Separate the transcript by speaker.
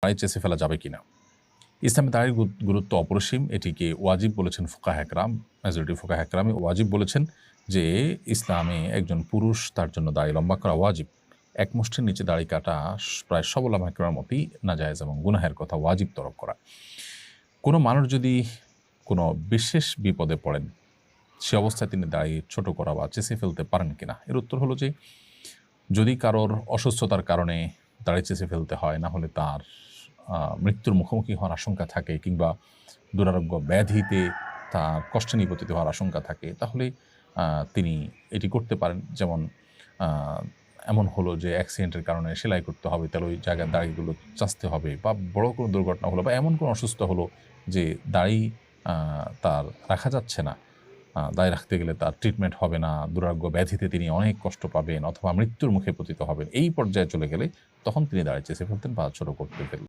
Speaker 1: দাড়ি চেঁচে ফেলা যাবে কিনা। ইসলামে দাড়ির গুরুত্ব অপরিসীম। এটিকে ওয়াজিব বলেছেন ফুকাহা একরাম, মেজরিটি ফুকাহা একরামই ওয়াজিব বলেছেন যে ইসলামে একজন পুরুষ তার জন্য দাড়ি লম্বা করা ওয়াজিব। এক মুষ্টির নিচে দাড়ি কাটা প্রায় সব উলামা একরামের মতই নাজায়েজ এবং গুনাহের কথা ওয়াজিব তরক করা। কোনো মানুষ যদি কোনো বিশেষ বিপদে পড়েন, সে অবস্থায় তিনি দাড়ি ছোট করা বা চেঁচে ফেলতে পারেন কিনা, এর উত্তর হলো যে যদি কারোর অসুস্থতার কারণে দাড়ি চেঁচে ফেলতে হয়, না হলে তার মৃত্যুর মুখোমুখি হওয়ার আশঙ্কা থাকে কিংবা দুরারোগ্য ব্যাধিতে তার কষ্টে নিপতিত হওয়ার আশঙ্কা থাকে, তাহলে তিনি এটি করতে পারেন। যেমন এমন হলো যে অ্যাক্সিডেন্টের কারণে সেলাই করতে হবে, তাহলে ওই জায়গায় দাড়িগুলো চাঁচতে হবে, বা বড় কোনো দুর্ঘটনা হলো বা এমন কোনো অসুস্থ হলো যে দাড়ি তার রাখা যাচ্ছে না, দায় রাখতে গেলে তার ট্রিটমেন্ট হবে না, দুরারোগ্য ব্যাধিতে তিনি অনেক কষ্ট পাবেন অথবা মৃত্যুর মুখে পতিত হবেন, এই পর্যায়ে চলে গেলে তখন তিনি দাড়ি চেঁচে ফেলতেন বা ছোট করতে ফেলতেন।